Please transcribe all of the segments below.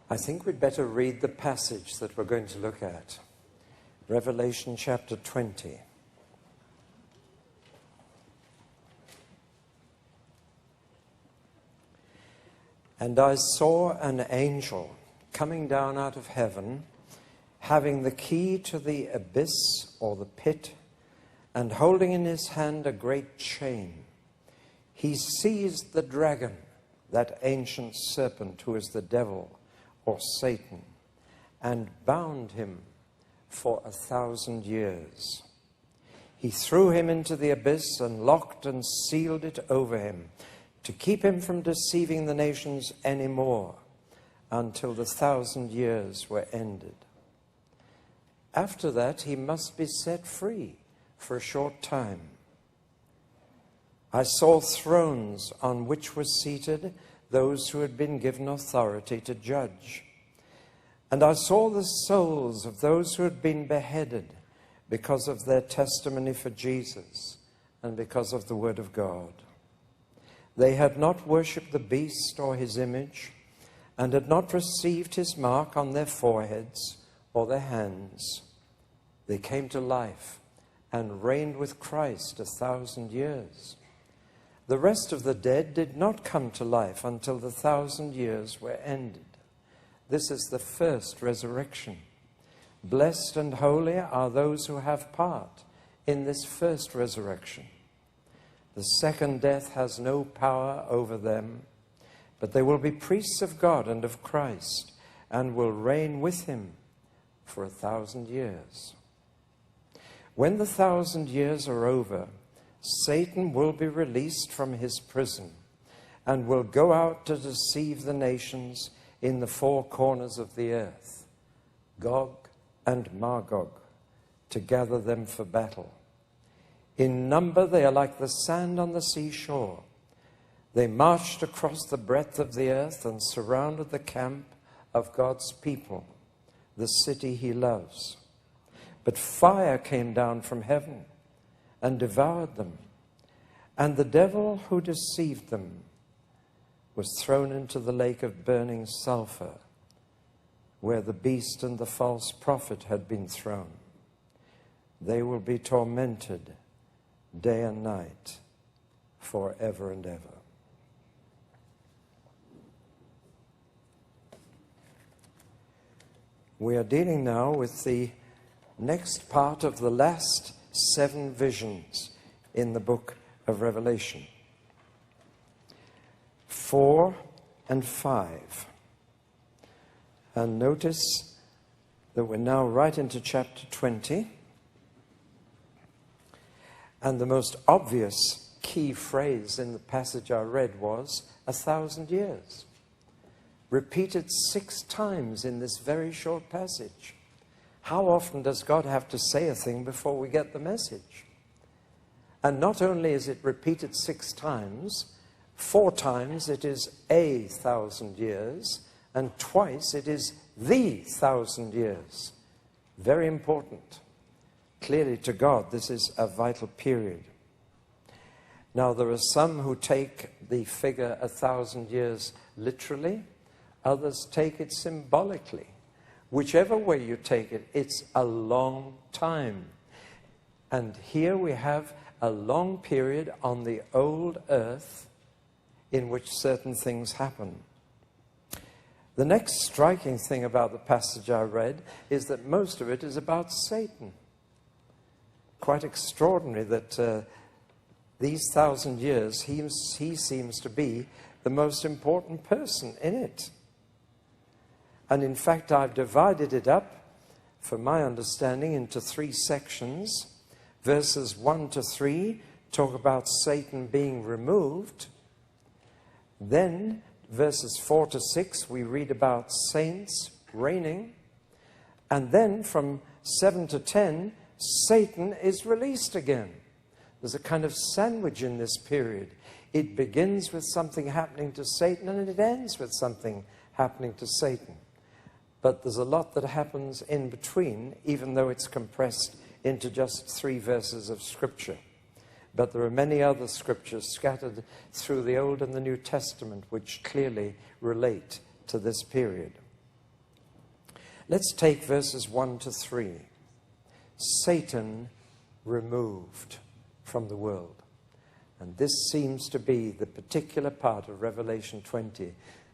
I think we'd better read the passage that we're going to look at. Revelation chapter 20. And I saw an angel coming down out of heaven, having the key to the abyss or the pit, and holding in his hand a great chain. He seized the dragon, that ancient serpent who is the devil, or Satan, and bound him for 1,000 years. He threw him into the abyss and locked and sealed it over him, to keep him from deceiving the nations any more, until the 1,000 years were ended. After that, he must be set free for a short time. I saw thrones on which were seated those who had been given authority to judge. And I saw the souls of those who had been beheaded because of their testimony for Jesus and because of the word of God. They had not worshipped the beast or his image, and had not received his mark on their foreheads or their hands. They came to life and reigned with Christ 1,000 years. The rest of the dead did not come to life until the 1,000 years were ended. This is the first resurrection. Blessed and holy are those who have part in this first resurrection. The second death has no power over them, but they will be priests of God and of Christ, and will reign with him for 1,000 years. When the 1,000 years are over, Satan will be released from his prison and will go out to deceive the nations in the four corners of the earth, Gog and Magog, to gather them for battle. In number they are like the sand on the seashore. They marched across the breadth of the earth and surrounded the camp of God's people, the city he loves. But fire came down from heaven and devoured them, and the devil who deceived them was thrown into the lake of burning sulfur, where the beast and the false prophet had been thrown. They will be tormented day and night forever and ever. We are dealing now with the next part of the last 7 visions in the book of Revelation. 4 and 5. And notice that we're now right into chapter 20. And the most obvious key phrase in the passage I read was 1,000 years. Repeated 6 times in this very short passage. How often does God have to say a thing before we get the message? And not only is it repeated 6 times, 4 times it is 1,000 years, and twice it is the 1,000 years. Very important. Clearly to God, this is a vital period. Now, there are some who take the figure 1,000 years literally. Others take it symbolically. Whichever way you take it, it's a long time. And here we have a long period on the old earth in which certain things happen. The next striking thing about the passage I read is that most of it is about Satan. Quite extraordinary that these 1,000 years, he seems to be the most important person in it. And in fact, I've divided it up, for my understanding, into 3 sections. Verses 1 to 3 talk about Satan being removed. Then, verses 4 to 6, we read about saints reigning. And then, from 7 to 10, Satan is released again. There's a kind of sandwich in this period. It begins with something happening to Satan, and it ends with something happening to Satan. But there's a lot that happens in between, even though it's compressed into just 3 verses of Scripture. But there are many other Scriptures scattered through the Old and the New Testament which clearly relate to this period. Let's take verses 1 to 3. Satan removed from the world. And this seems to be the particular part of Revelation 20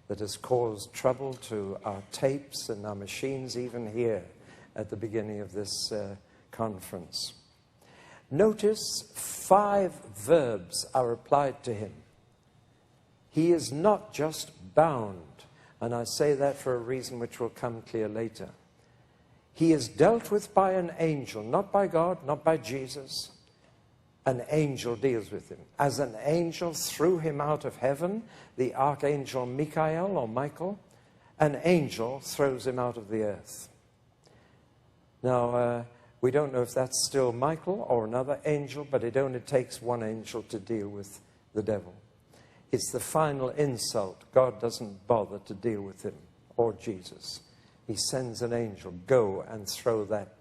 that has caused trouble to our tapes and our machines, even here at the beginning of this conference. Notice 5 verbs are applied to him. He is not just bound, and I say that for a reason which will come clear later. He is dealt with by an angel, not by God, not by Jesus. An angel deals with him. As an angel threw him out of heaven, the archangel Michael or Michael, an angel throws him out of the earth. Now, we don't know if that's still Michael or another angel, but it only takes one angel to deal with the devil. It's the final insult. God doesn't bother to deal with him or Jesus. He sends an angel, go and throw that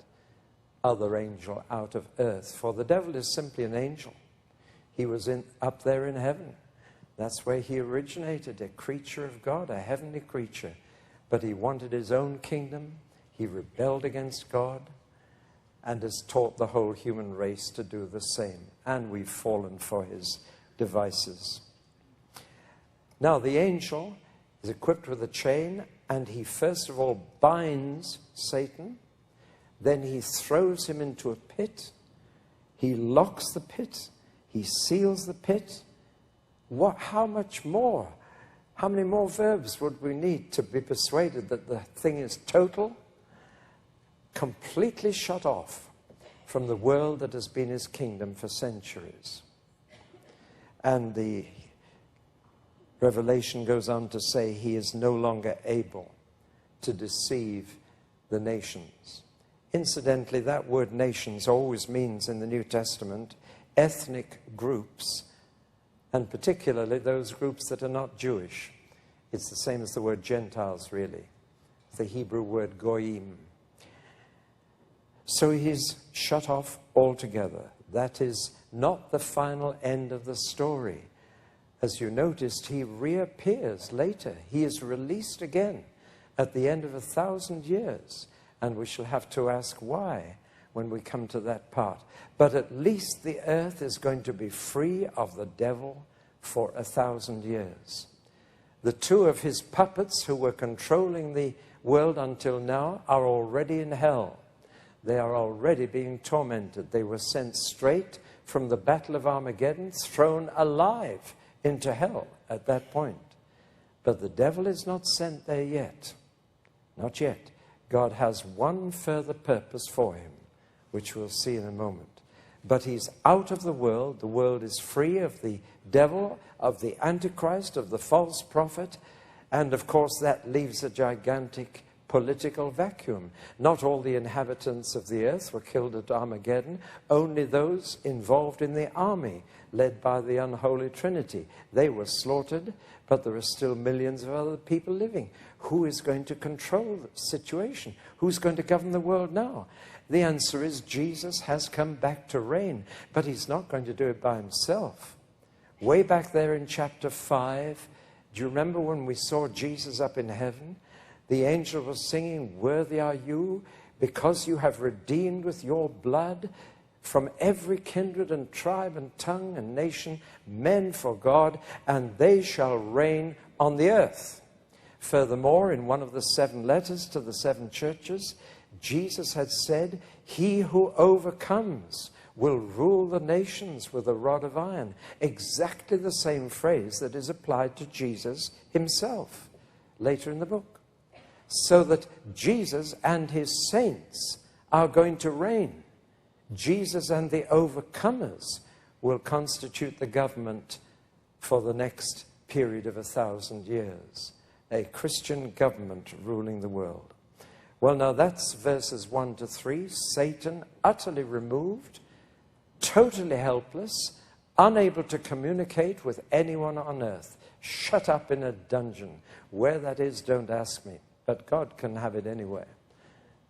other angel out of earth. For the devil is simply an angel. He was up there in heaven. That's where he originated, a creature of God, a heavenly creature. But he wanted his own kingdom. He rebelled against God and has taught the whole human race to do the same. And we've fallen for his devices. Now, the angel is equipped with a chain, and he first of all binds Satan. Then he throws him into a pit. He locks the pit. He seals the pit. How much more? How many more verbs would we need to be persuaded that the thing is total? Completely shut off from the world that has been his kingdom for centuries. And the Revelation goes on to say he is no longer able to deceive the nations. Incidentally, that word nations always means in the New Testament ethnic groups, and particularly those groups that are not Jewish. It's the same as the word Gentiles, really. The Hebrew word goyim. So he's shut off altogether. That is not the final end of the story. As you noticed, he reappears later. He is released again at the end of 1,000 years. And we shall have to ask why when we come to that part. But at least the earth is going to be free of the devil for 1,000 years. The 2 of his puppets who were controlling the world until now are already in hell. They are already being tormented. They were sent straight from the Battle of Armageddon, thrown alive into hell at that point. But the devil is not sent there yet. Not yet. God has one further purpose for him, which we'll see in a moment. But he's out of the world. The world is free of the devil, of the Antichrist, of the false prophet. And of course that leaves a gigantic political vacuum. Not all the inhabitants of the earth were killed at Armageddon. Only those involved in the army, led by the unholy Trinity. They were slaughtered, but there are still millions of other people living. Who is going to control the situation? Who's going to govern the world now? The answer is Jesus has come back to reign, but he's not going to do it by himself. Way back there in chapter 5, do you remember when we saw Jesus up in heaven? The angel was singing, "Worthy are you, because you have redeemed with your blood from every kindred and tribe and tongue and nation, men for God, and they shall reign on the earth." Furthermore, in one of the 7 letters to the 7 churches, Jesus had said, "He who overcomes will rule the nations with a rod of iron." Exactly the same phrase that is applied to Jesus himself later in the book. So that Jesus and his saints are going to reign. Jesus and the overcomers will constitute the government for the next period of 1,000 years. A Christian government ruling the world. Well, now that's verses 1 to 3. Satan utterly removed, totally helpless, unable to communicate with anyone on earth, shut up in a dungeon. Where that is, don't ask me. But God can have it anywhere.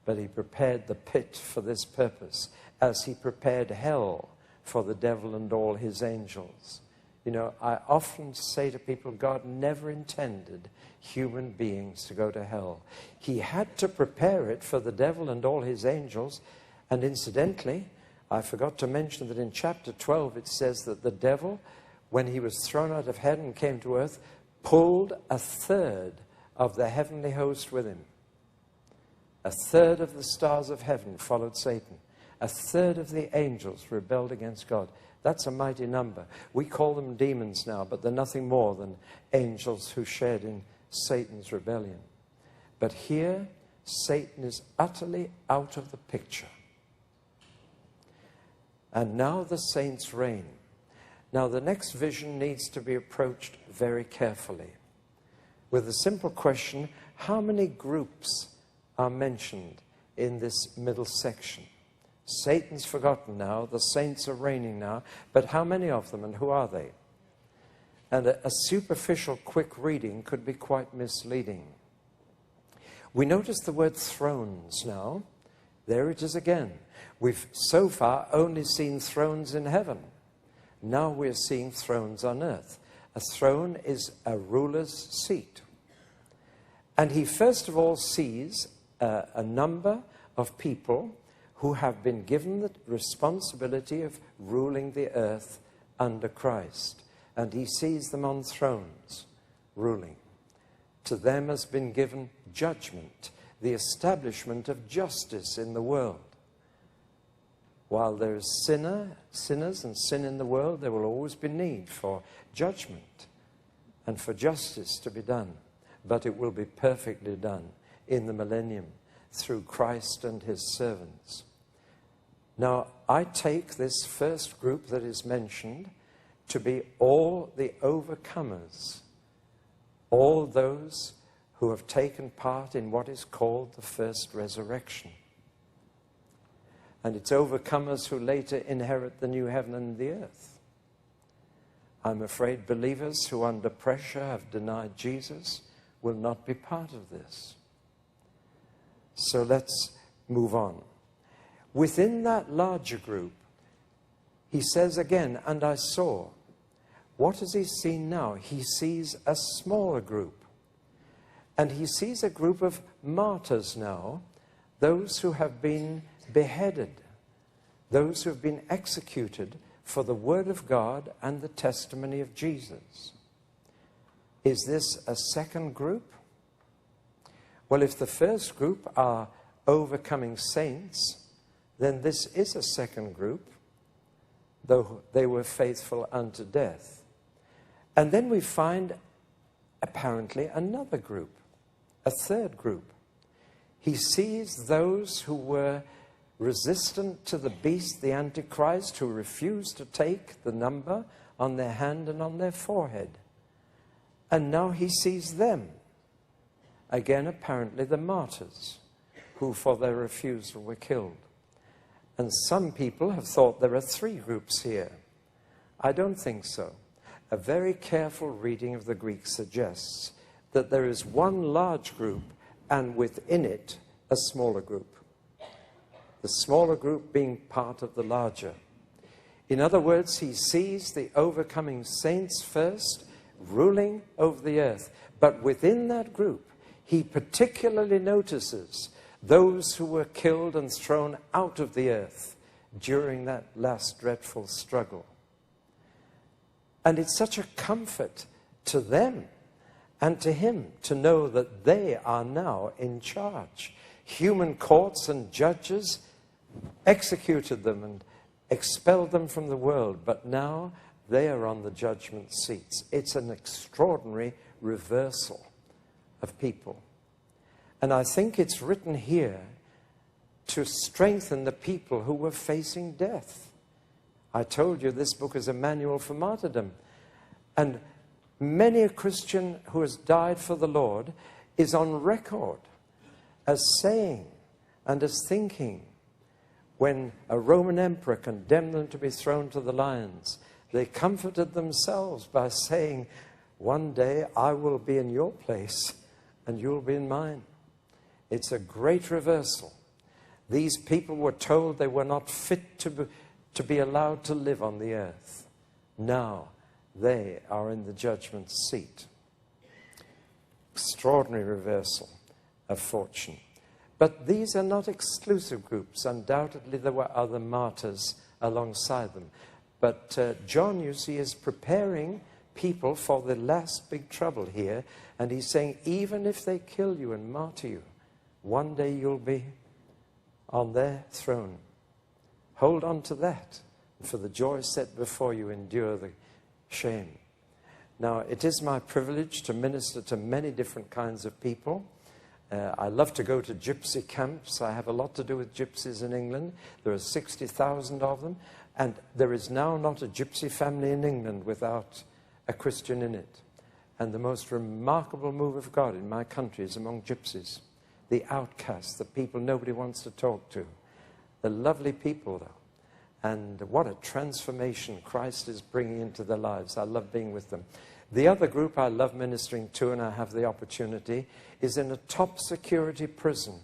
But he prepared the pit for this purpose, as he prepared hell for the devil and all his angels. You know, I often say to people, God never intended human beings to go to hell. He had to prepare it for the devil and all his angels. And incidentally, I forgot to mention that in chapter 12 it says that the devil, when he was thrown out of heaven and came to earth, pulled a third of the heavenly host with him. A third of the stars of heaven followed Satan. A third of the angels rebelled against God. That's a mighty number. We call them demons now, but they're nothing more than angels who shared in Satan's rebellion. But here, Satan is utterly out of the picture. And now the saints reign. Now the next vision needs to be approached very carefully, with the simple question, how many groups are mentioned in this middle section? Satan's forgotten now, the saints are reigning now, but how many of them and who are they? And a superficial quick reading could be quite misleading. We notice the word thrones now. There it is again. We've so far only seen thrones in heaven. Now we're seeing thrones on earth. A throne is a ruler's seat. And he first of all sees a number of people who have been given the responsibility of ruling the earth under Christ. And he sees them on thrones, ruling. To them has been given judgment, the establishment of justice in the world. While there is sinners and sin in the world, there will always be need for judgment and for justice to be done. But it will be perfectly done in the millennium through Christ and his servants. Now, I take this first group that is mentioned to be all the overcomers, all those who have taken part in what is called the first resurrection. And it's overcomers who later inherit the new heaven and the earth. I'm afraid believers who under pressure have denied Jesus will not be part of this. So let's move on. Within that larger group, he says again, and I saw. What has he seen now? He sees a smaller group. And he sees a group of martyrs now, those who have been beheaded, those who have been executed for the word of God and the testimony of Jesus. Is this a second group? Well, if the first group are overcoming saints, then this is a second group, though they were faithful unto death. And then we find apparently another group, a third group. He sees those who were resistant to the beast, the Antichrist, who refused to take the number on their hand and on their forehead. And now he sees them. Again, apparently the martyrs, who for their refusal were killed. And some people have thought there are three groups here. I don't think so. A very careful reading of the Greek suggests that there is one large group and within it a smaller group. The smaller group being part of the larger. In other words, he sees the overcoming saints first, ruling over the earth. But within that group, he particularly notices those who were killed and thrown out of the earth during that last dreadful struggle. And it's such a comfort to them and to him to know that they are now in charge. Human courts and judges executed them and expelled them from the world, but now they are on the judgment seats. It's an extraordinary reversal of people. And I think it's written here to strengthen the people who were facing death. I told you this book is a manual for martyrdom. And many a Christian who has died for the Lord is on record as saying and as thinking, when a Roman emperor condemned them to be thrown to the lions, they comforted themselves by saying, one day I will be in your place and you'll be in mine. It's a great reversal. These people were told they were not fit to be allowed to live on the earth. Now they are in the judgment seat. Extraordinary reversal of fortune. But these are not exclusive groups. Undoubtedly, there were other martyrs alongside them. But John, you see, is preparing people for the last big trouble here. And he's saying, even if they kill you and martyr you, one day you'll be on their throne. Hold on to that. And for the joy set before you, endure the shame. Now, it is my privilege to minister to many different kinds of people. I love to go to gypsy camps. I have a lot to do with gypsies in England. There are 60,000 of them. And there is now not a gypsy family in England without a Christian in it. And the most remarkable move of God in my country is among gypsies. The outcasts, the people nobody wants to talk to. The lovely people, though. And what a transformation Christ is bringing into their lives. I love being with them. The other group I love ministering to, and I have the opportunity, is in a top security prison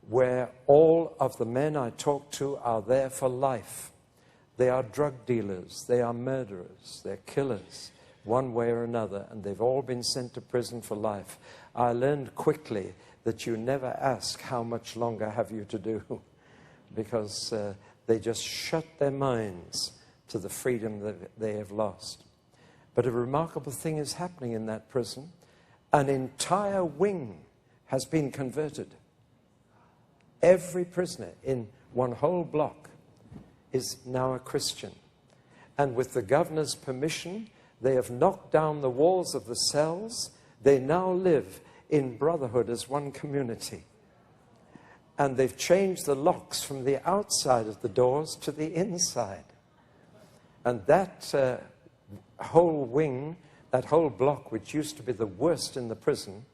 where all of the men I talk to are there for life. They are drug dealers, they are murderers, they're killers, one way or another, and they've all been sent to prison for life. I learned quickly that you never ask how much longer have you to do, because they just shut their minds to the freedom that they have lost. But a remarkable thing is happening in that prison. An entire wing has been converted. Every prisoner in one whole block is now a Christian. And with the governor's permission, they have knocked down the walls of the cells. They now live in brotherhood as one community. And they've changed the locks from the outside of the doors to the inside. And that whole wing, that whole block, which used to be the worst in the prison,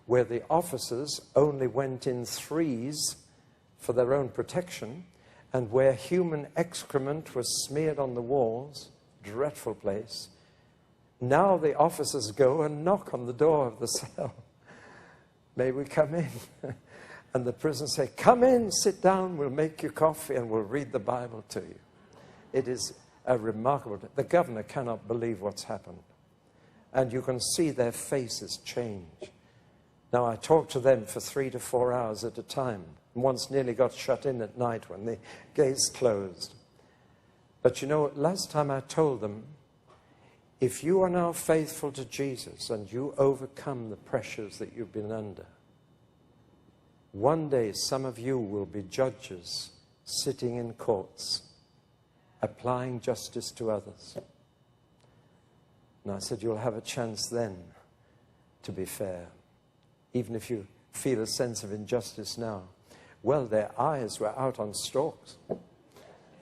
where the officers only went in threes for their own protection, and where human excrement was smeared on the walls, dreadful place. Now the officers go and knock on the door of the cell. May we come in? And the prisoners say, come in, sit down, we'll make you coffee and we'll read the Bible to you. It is a remarkable... The governor cannot believe what's happened. And you can see their faces change. Now, I talk to them for 3 to 4 hours at a time. Once nearly got shut in at night when the gates closed. But you know, last time I told them, if you are now faithful to Jesus and you overcome the pressures that you've been under, one day some of you will be judges sitting in courts, applying justice to others. And I said, you'll have a chance then to be fair, even if you feel a sense of injustice now. Well, their eyes were out on stalks.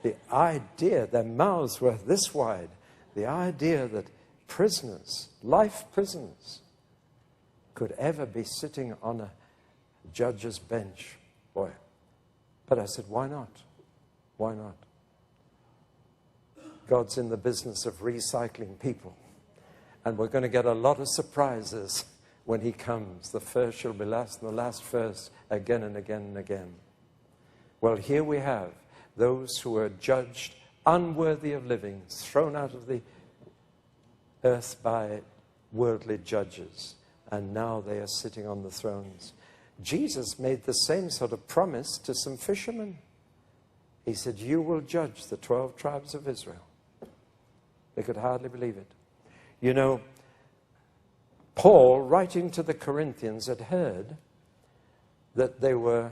The idea, their mouths were this wide. The idea that prisoners, life prisoners, could ever be sitting on a judge's bench. Boy. But I said, why not? Why not? God's in the business of recycling people. And we're going to get a lot of surprises when he comes. The first shall be last and the last first, again and again and again. Well, here we have those who are judged unworthy of living, thrown out of the earth by worldly judges, and now they are sitting on the thrones. Jesus made the same sort of promise to some fishermen. He said, you will judge the 12 tribes of Israel. They could hardly believe it. You know, Paul, writing to the Corinthians, had heard that they were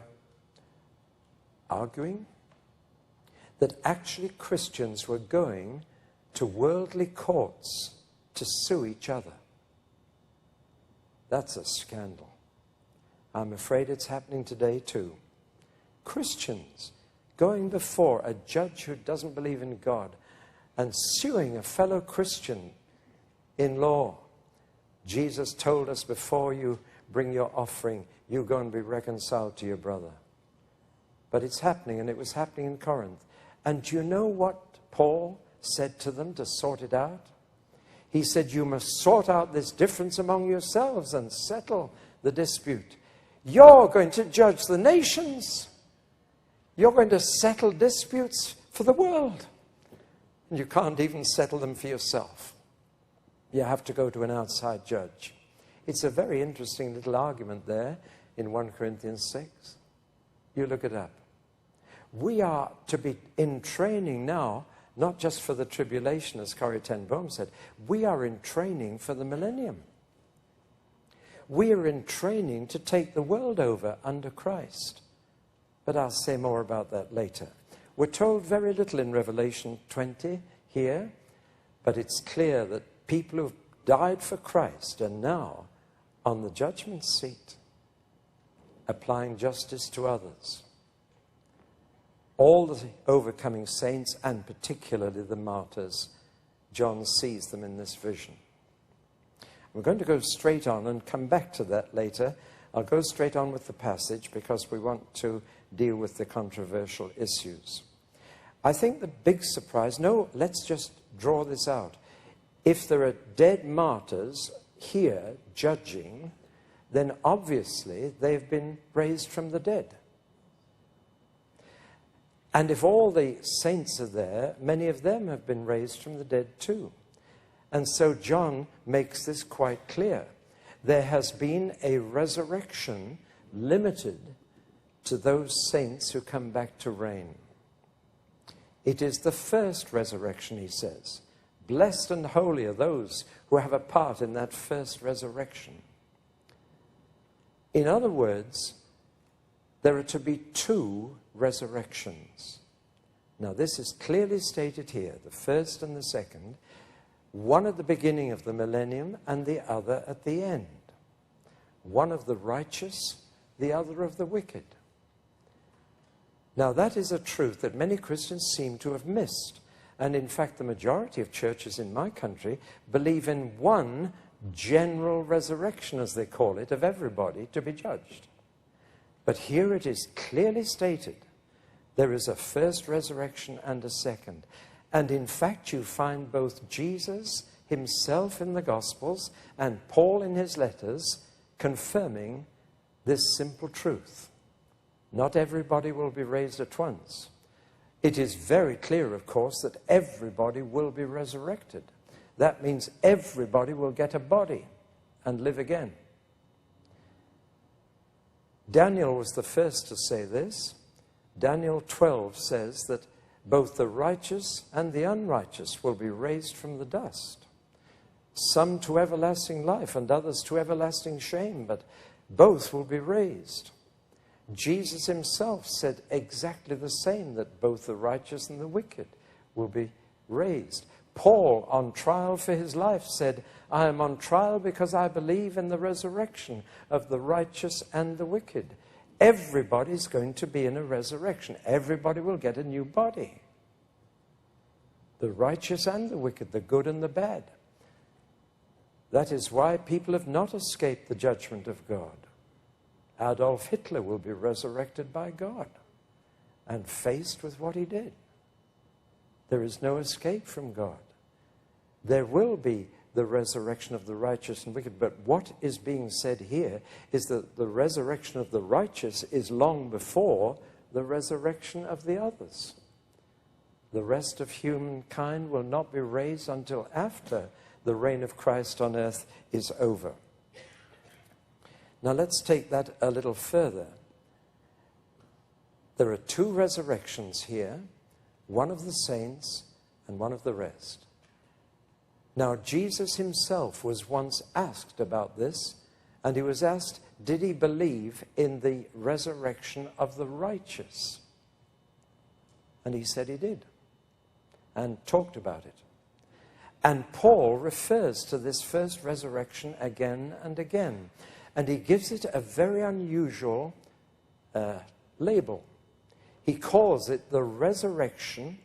arguing, that actually Christians were going to worldly courts to sue each other. That's a scandal. I'm afraid it's happening today too. Christians going before a judge who doesn't believe in God and suing a fellow Christian in law. Jesus told us, before you bring your offering, you go and be reconciled to your brother. But it's happening, and it was happening in Corinth. And do you know what Paul said to them to sort it out? He said, you must sort out this difference among yourselves and settle the dispute. You're going to judge the nations. You're going to settle disputes for the world. And you can't even settle them for yourself. You have to go to an outside judge. It's a very interesting little argument there in 1 Corinthians 6. You look it up. We are to be in training now, not just for the tribulation, as Corrie ten Boom said. We are in training for the millennium. We are in training to take the world over under Christ. But I'll say more about that later. We're told very little in Revelation 20 here, but it's clear that people who've died for Christ are now on the judgment seat, applying justice to others. All the overcoming saints, and particularly the martyrs, John sees them in this vision. We're going to go straight on and come back to that later. I'll go straight on with the passage because we want to deal with the controversial issues. I think the big surprise, let's just draw this out. If there are dead martyrs here judging, then obviously they've been raised from the dead. And if all the saints are there, many of them have been raised from the dead too. And so John makes this quite clear. There has been a resurrection limited to those saints who come back to reign. It is the first resurrection, he says. Blessed and holy are those who have a part in that first resurrection. In other words, there are to be two resurrections. Now, this is clearly stated here, the first and the second, one at the beginning of the millennium and the other at the end. One of the righteous, the other of the wicked. Now, that is a truth that many Christians seem to have missed. And in fact, the majority of churches in my country believe in one general resurrection, as they call it, of everybody to be judged. But here it is clearly stated, there is a first resurrection and a second. And in fact, you find both Jesus himself in the Gospels and Paul in his letters confirming this simple truth. Not everybody will be raised at once. It is very clear, of course, that everybody will be resurrected. That means everybody will get a body and live again. Daniel was the first to say this. Daniel 12 says that both the righteous and the unrighteous will be raised from the dust. Some to everlasting life and others to everlasting shame, but both will be raised. Jesus himself said exactly the same, that both the righteous and the wicked will be raised. Paul, on trial for his life, said, I am on trial because I believe in the resurrection of the righteous and the wicked. Everybody's going to be in a resurrection. Everybody will get a new body. The righteous and the wicked, the good and the bad. That is why people have not escaped the judgment of God. Adolf Hitler will be resurrected by God and faced with what he did. There is no escape from God. There will be the resurrection of the righteous and wicked, but what is being said here is that the resurrection of the righteous is long before the resurrection of the others. The rest of humankind will not be raised until after the reign of Christ on earth is over. Now let's take that a little further. There are two resurrections here, one of the saints and one of the rest. Now Jesus himself was once asked about this, and he was asked, did he believe in the resurrection of the righteous? And he said he did, and talked about it. And Paul refers to this first resurrection again and again. And he gives it a very unusual label. He calls it the resurrection,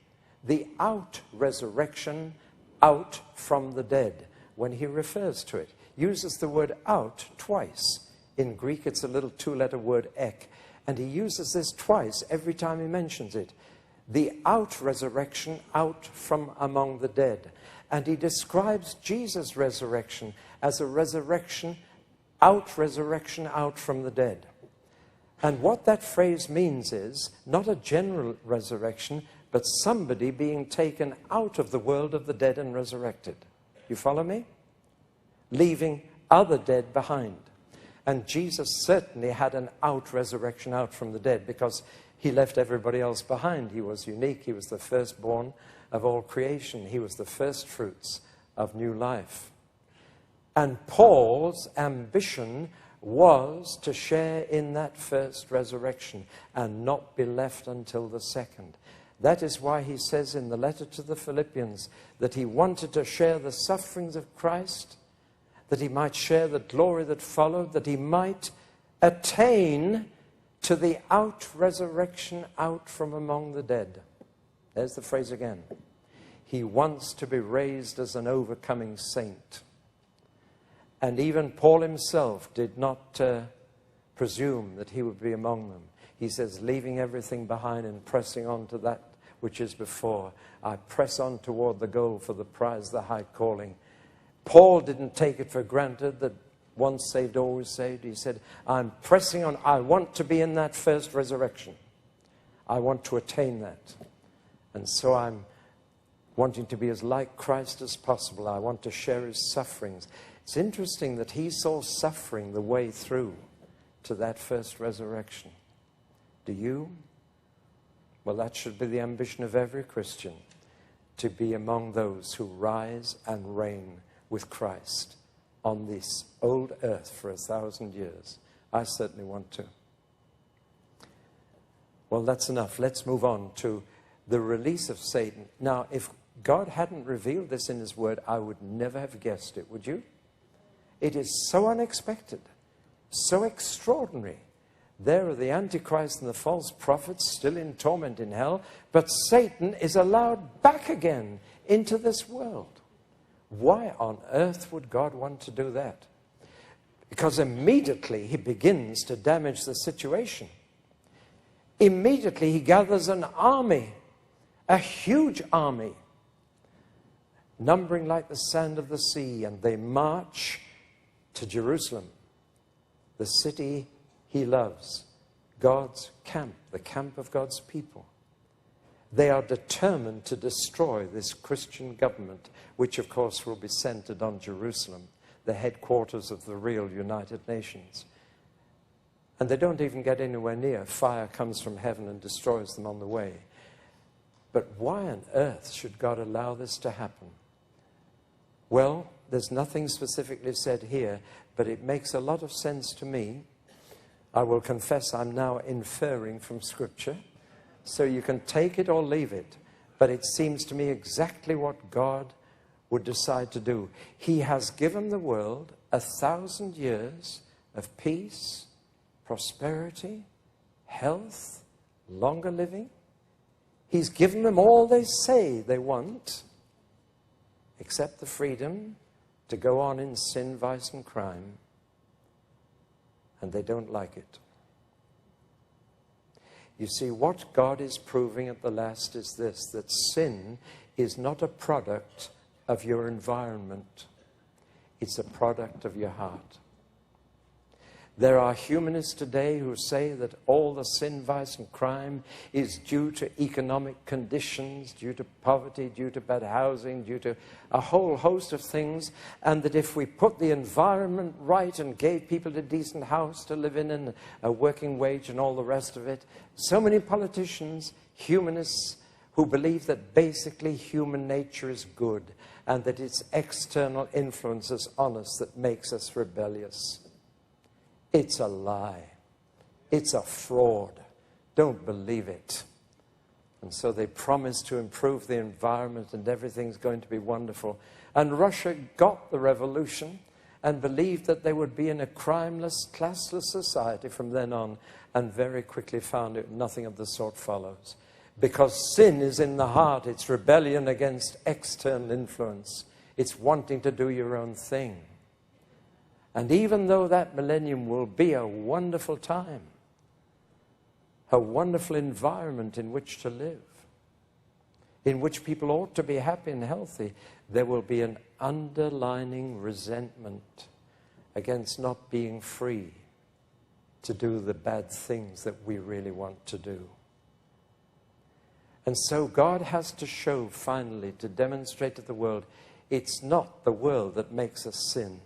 the out-resurrection, out from the dead, when he refers to it. Uses the word out twice. In Greek, it's a little two-letter word, ek. And he uses this twice every time he mentions it. The out-resurrection, out from among the dead. And he describes Jesus' resurrection as a resurrection out from the dead. And what that phrase means is not a general resurrection, but somebody being taken out of the world of the dead and resurrected. You follow me? leaving other dead behind. And Jesus certainly had an resurrection out from the dead, because he left everybody else behind. He was unique. He was the firstborn of all creation. He was the first fruits of new life. And Paul's ambition was to share in that first resurrection and not be left until the second. That is why he says in the letter to the Philippians that he wanted to share the sufferings of Christ, that he might share the glory that followed, that he might attain to the resurrection out from among the dead. There's the phrase again. He wants to be raised as an overcoming saint. And even Paul himself did not presume that he would be among them. He says, leaving everything behind and pressing on to that which is before, I press on toward the goal for the prize, the high calling. Paul didn't take it for granted that once saved, always saved. He said, I'm pressing on. I want to be in that first resurrection. I want to attain that. And so I'm wanting to be as like Christ as possible. I want to share his sufferings. It's interesting that he saw suffering the way through to that first resurrection. Do you? Well, that should be the ambition of every Christian, to be among those who rise and reign with Christ on this old earth for 1,000 years. I certainly want to. Well, that's enough. Let's move on to the release of Satan. Now, if God hadn't revealed this in his word, I would never have guessed it, would you? It is so unexpected, so extraordinary. There are the Antichrist and the false prophets still in torment in hell, but Satan is allowed back again into this world. Why on earth would God want to do that? Because immediately he begins to damage the situation. Immediately he gathers an army, a huge army, numbering like the sand of the sea, and they march to Jerusalem, the city he loves, God's camp, the camp of God's people. They are determined to destroy this Christian government, which of course will be centered on Jerusalem, the headquarters of the real United Nations. And they don't even get anywhere near. Fire comes from heaven and destroys them on the way. But why on earth should God allow this to happen? Well, there's nothing specifically said here, but it makes a lot of sense to me. I will confess I'm now inferring from Scripture, so you can take it or leave it, but it seems to me exactly what God would decide to do. He has given the world 1,000 years of peace, prosperity, health, longer living. He's given them all they say they want, except the freedom to go on in sin, vice, and crime. And they don't like it. You see, what God is proving at the last is this, that sin is not a product of your environment. It's a product of your heart. There are humanists today who say that all the sin, vice, and crime is due to economic conditions, due to poverty, due to bad housing, due to a whole host of things, and that if we put the environment right and gave people a decent house to live in and a working wage and all the rest of it, so many politicians, humanists, who believe that basically human nature is good and that it's external influences on us that makes us rebellious. It's a lie. It's a fraud. Don't believe it. And so they promise to improve the environment and everything's going to be wonderful. And Russia got the revolution and believed that they would be in a crimeless, classless society from then on, and very quickly found out nothing of the sort follows. Because sin is in the heart. It's rebellion against external influence. It's wanting to do your own thing. And even though that millennium will be a wonderful time, a wonderful environment in which to live, in which people ought to be happy and healthy, there will be an underlying resentment against not being free to do the bad things that we really want to do. And so God has to show finally, to demonstrate to the world, It's not the world that makes us sin.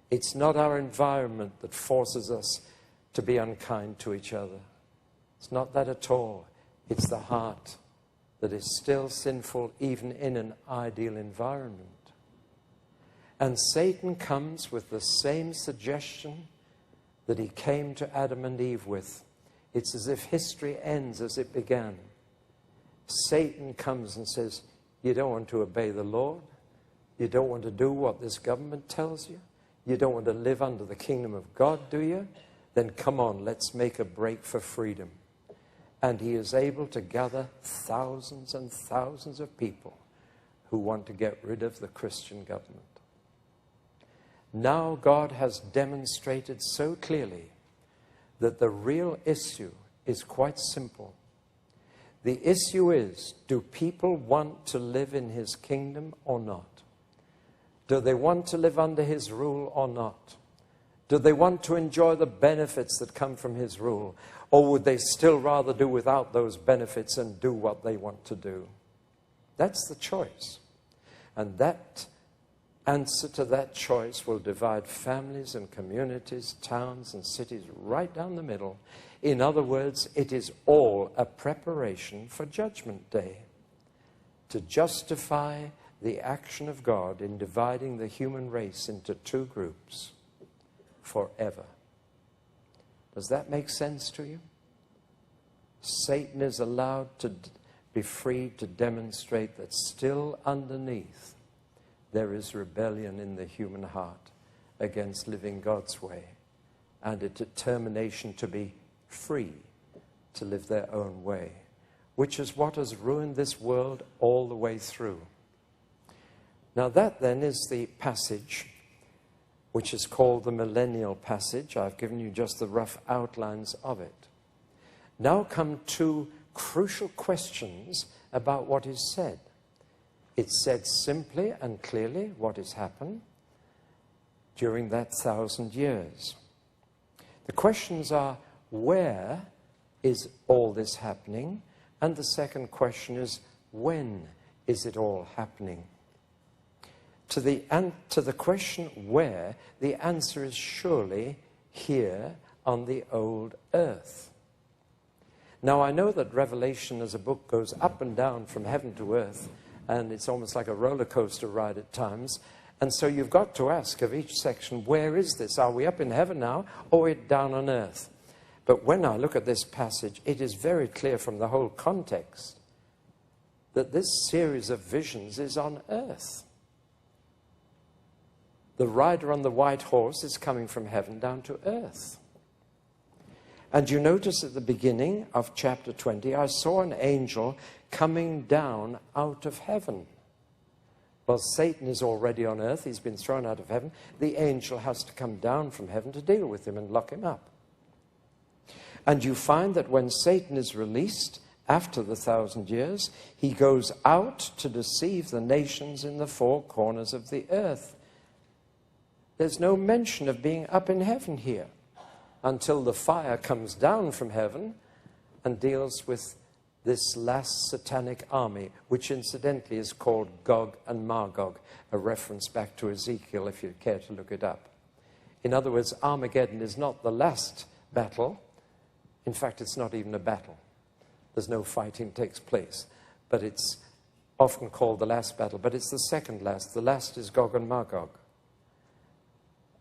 It's not our environment that forces us to be unkind to each other. It's not that at all. It's the heart that is still sinful even in an ideal environment. And Satan comes with the same suggestion that he came to Adam and Eve with. It's as if history ends as it began. Satan comes and says, you don't want to obey the Lord. You don't want to do what this government tells you. You don't want to live under the kingdom of God, do you? Then come on, let's make a break for freedom. And he is able to gather thousands and thousands of people who want to get rid of the Christian government. Now God has demonstrated so clearly that the real issue is quite simple. The issue is, do people want to live in his kingdom or not? Do they want to live under his rule or not? Do they want to enjoy the benefits that come from his rule? Or would they still rather do without those benefits and do what they want to do? That's the choice. And that answer to that choice will divide families and communities, towns and cities right down the middle. In other words, it is all a preparation for Judgment Day, to justify the action of God in dividing the human race into two groups forever. Does that make sense to you? Satan is allowed to be free to demonstrate that still underneath there is rebellion in the human heart against living God's way and a determination to be free to live their own way, which is what has ruined this world all the way through. Now that then is the passage which is called the millennial passage. I've given you just the rough outlines of it. Now come two crucial questions about what is said. It's said simply and clearly what has happened during that 1,000 years. The questions are, where is all this happening? And the second question is, when is it all happening? To the question where, the answer is surely here on the old earth. Now, I know that Revelation as a book goes up and down from heaven to earth, and it's almost like a roller coaster ride at times. And so you've got to ask of each section, where is this? Are we up in heaven now, or are we down on earth? But when I look at this passage, it is very clear from the whole context that this series of visions is on earth. The rider on the white horse is coming from heaven down to earth. And you notice at the beginning of chapter 20, I saw an angel coming down out of heaven. Well, Satan is already on earth. He's been thrown out of heaven. The angel has to come down from heaven to deal with him and lock him up. And you find that when Satan is released after the 1,000 years, he goes out to deceive the nations in the four corners of the earth. There's no mention of being up in heaven here until the fire comes down from heaven and deals with this last satanic army, which incidentally is called Gog and Magog, a reference back to Ezekiel if you care to look it up. In other words, Armageddon is not the last battle. In fact, it's not even a battle. There's no fighting takes place. But it's often called the last battle. But it's the second last. The last is Gog and Magog.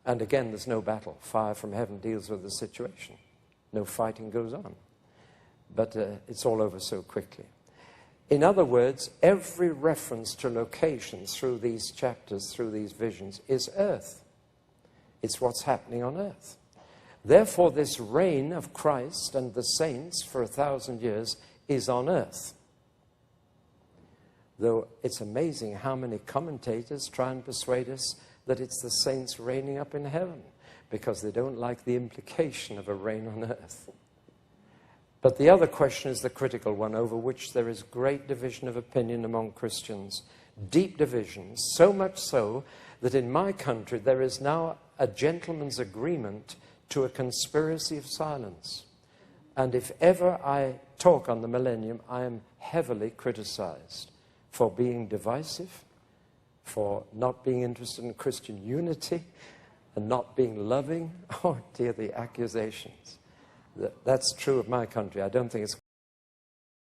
And again, there's no battle. Fire from heaven deals with the situation. No fighting goes on. But it's all over so quickly. In other words, every reference to location through these chapters, through these visions, is earth. It's what's happening on earth. Therefore, this reign of Christ and the saints for 1,000 years is on earth. Though it's amazing how many commentators try and persuade us that it's the saints reigning up in heaven, because they don't like the implication of a reign on earth. But the other question is the critical one, over which there is great division of opinion among Christians. Deep division, so much so that in my country there is now a gentleman's agreement to a conspiracy of silence. And if ever I talk on the millennium, I am heavily criticized for being divisive, for not being interested in Christian unity and not being loving. Oh dear, the accusations. That's true of my country. I don't think it's